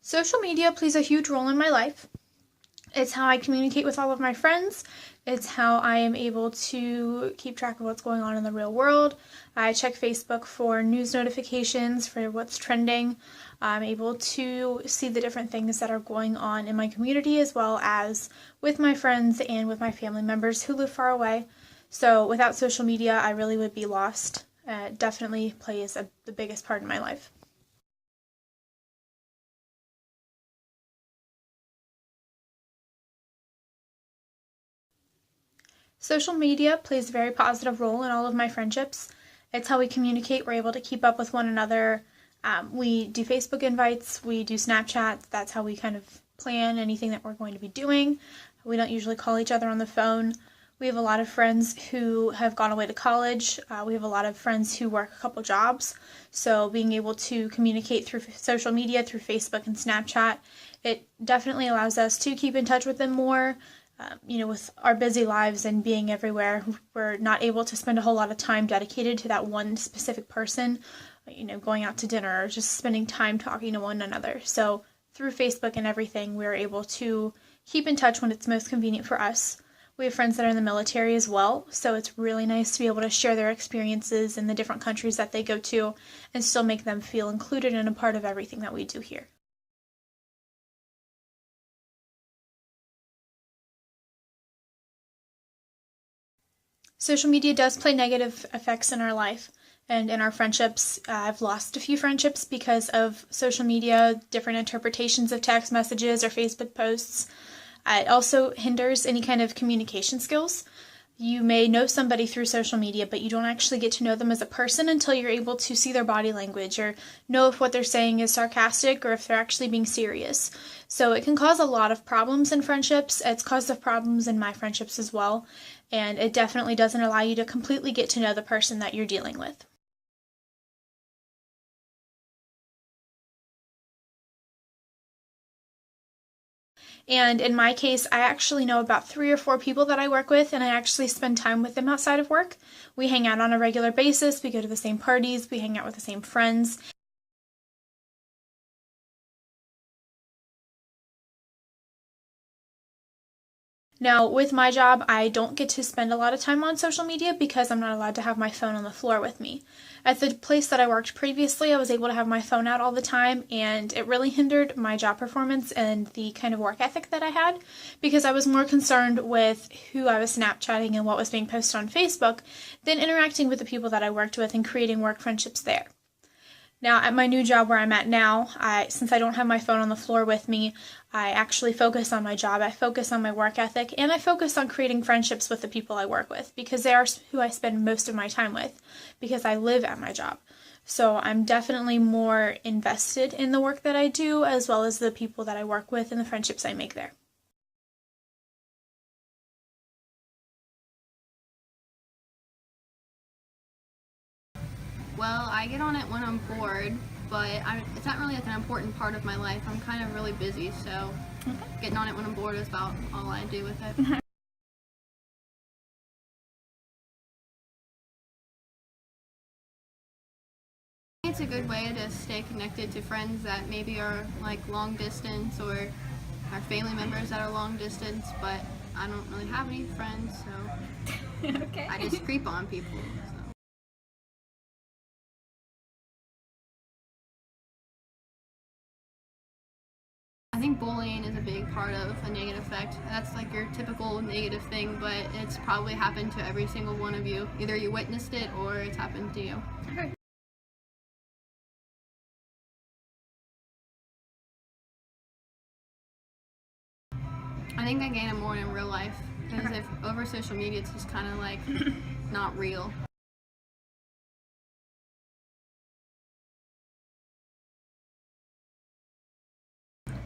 Social media plays a huge role in my life. It's how I communicate with all of my friends. It's how I am able to keep track of what's going on in the real world. I check Facebook for news notifications for what's trending. I'm able to see the different things that are going on in my community as well as with my friends and with my family members who live far away. So without social media, I really would be lost. It definitely plays the biggest part in my life. Social media plays a very positive role in all of my friendships. It's how we communicate. We're able to keep up with one another. We do Facebook invites, we do Snapchat. That's how we kind of plan anything that we're going to be doing. We don't usually call each other on the phone. We have a lot of friends who have gone away to college. We have a lot of friends who work a couple jobs. So being able to communicate through social media, through Facebook and Snapchat, it definitely allows us to keep in touch with them more. With our busy lives and being everywhere, we're not able to spend a whole lot of time dedicated to that one specific person, going out to dinner or just spending time talking to one another. So through Facebook and everything, we're able to keep in touch when it's most convenient for us. We have friends that are in the military as well, so it's really nice to be able to share their experiences in the different countries that they go to and still make them feel included and a part of everything that we do here. Social media does play negative effects in our life and in our friendships. I've lost a few friendships because of social media, different interpretations of text messages or Facebook posts. It also hinders any kind of communication skills. You may know somebody through social media, but you don't actually get to know them as a person until you're able to see their body language or know if what they're saying is sarcastic or if they're actually being serious. So it can cause a lot of problems in friendships. It's caused problems in my friendships as well, and it definitely doesn't allow you to completely get to know the person that you're dealing with. And in my case, I actually know about 3 or 4 people that I work with, and I actually spend time with them outside of work. We hang out on a regular basis, we go to the same parties, we hang out with the same friends. Now, with my job, I don't get to spend a lot of time on social media because I'm not allowed to have my phone on the floor with me. At the place that I worked previously, I was able to have my phone out all the time, and it really hindered my job performance and the kind of work ethic that I had because I was more concerned with who I was Snapchatting and what was being posted on Facebook than interacting with the people that I worked with and creating work friendships there. Now, at my new job where I'm at now, since I don't have my phone on the floor with me, I actually focus on my job. I focus on my work ethic, and I focus on creating friendships with the people I work with because they are who I spend most of my time with because I live at my job. So I'm definitely more invested in the work that I do as well as the people that I work with and the friendships I make there. Well, I get on it when I'm bored, but it's not really like an important part of my life. I'm kind of really busy, so getting on it when I'm bored is about all I do with it. It's a good way to stay connected to friends that maybe are like long distance or our family members that are long distance, but I don't really have any friends, so Okay. I just creep on people. So. I think bullying is a big part of a negative effect. That's like your typical negative thing, but it's probably happened to every single one of you. Either you witnessed it or it's happened to you. Okay. I think I gain it more in real life because if over social media it's just kind of like not real.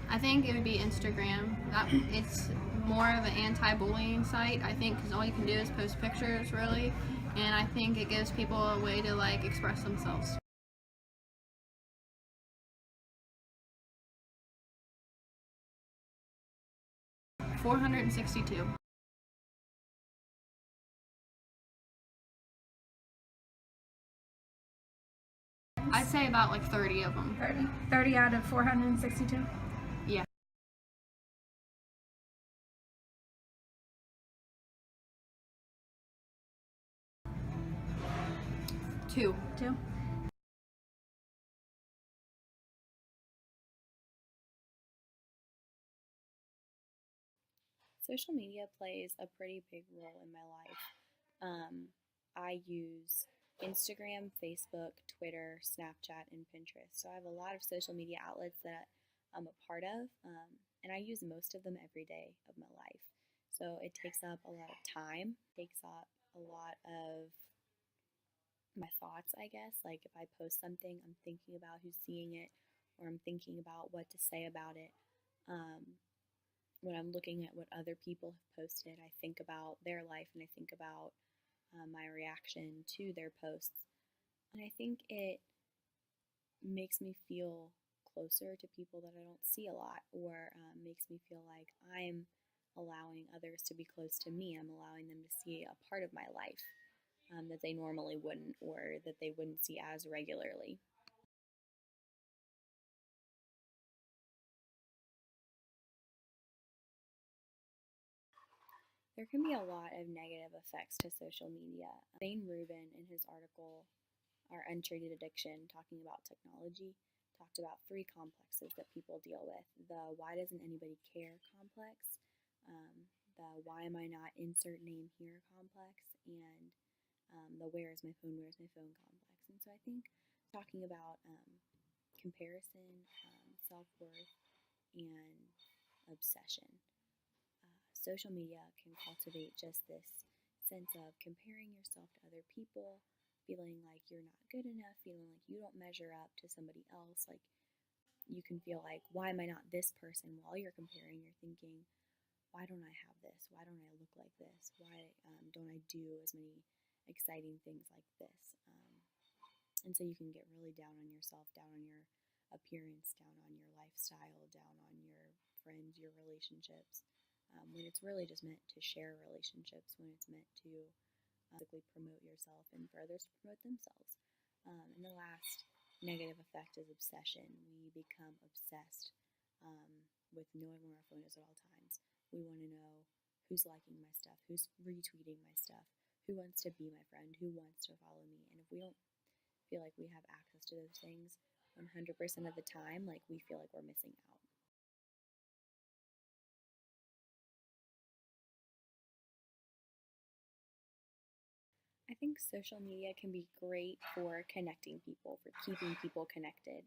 I think it would be Instagram. It's more of an anti-bullying site, I think, because all you can do is post pictures, really, and I think it gives people a way to like express themselves. 462. ratings? I'd say about like 30 of them. 30. 30 out of 462? Yeah. Two. Two? Social media plays a pretty big role in my life. I use Instagram, Facebook, Twitter, Snapchat, and Pinterest. So I have a lot of social media outlets that I'm a part of, and I use most of them every day of my life. So it takes up a lot of time, takes up a lot of my thoughts, I guess. Like if I post something, I'm thinking about who's seeing it, or I'm thinking about what to say about it. When I'm looking at what other people have posted, I think about their life and I think about my reaction to their posts. And I think it makes me feel closer to people that I don't see a lot, or makes me feel like I'm allowing others to be close to me. I'm allowing them to see a part of my life that they normally wouldn't, or that they wouldn't see as regularly. There can be a lot of negative effects to social media. Thane Rubin, in his article, Our Untreated Addiction, talking about technology, talked about three complexes that people deal with: the why doesn't anybody care complex, the why am I not insert name here complex, and the where's my phone complex. And so I think talking about comparison, self worth, and obsession. Social media can cultivate just this sense of comparing yourself to other people, feeling like you're not good enough, feeling like you don't measure up to somebody else. Like you can feel like, why am I not this person? While you're comparing, you're thinking, why don't I have this? Why don't I look like this? Why don't I do as many exciting things like this? And so you can get really down on yourself, down on your appearance, down on your lifestyle, down on your friends, your relationships, when it's really just meant to share relationships, when it's meant to basically promote yourself and for others to promote themselves. And the last negative effect is obsession. We become obsessed with knowing where our phone is at all times. We want to know who's liking my stuff, who's retweeting my stuff, who wants to be my friend, who wants to follow me. And if we don't feel like we have access to those things 100% of the time, like we feel like we're missing out. I think social media can be great for connecting people, for keeping people connected.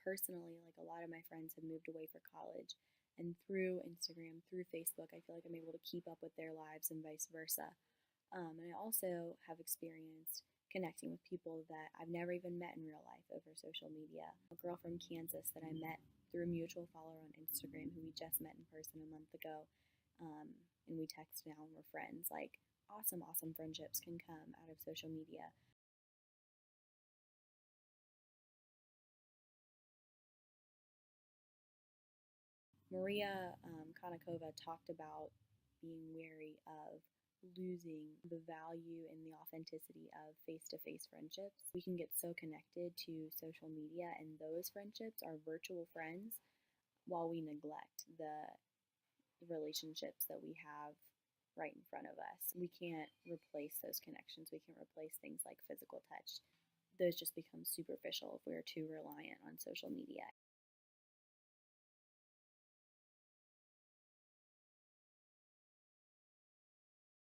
Personally, like a lot of my friends have moved away for college, and through Instagram, through Facebook, I feel like I'm able to keep up with their lives and vice versa. And I also have experienced connecting with people that I've never even met in real life over social media. A girl from Kansas that I met through a mutual follower on Instagram who we just met in person a month ago, and we text now and we're friends. Like, awesome friendships can come out of social media. Maria Konnikova talked about being wary of losing the value and the authenticity of face-to-face friendships. We can get so connected to social media, and those friendships are virtual friends, while we neglect the relationships that we have right in front of us. We can't replace those connections. We can't replace things like physical touch. Those just become superficial if we're too reliant on social media.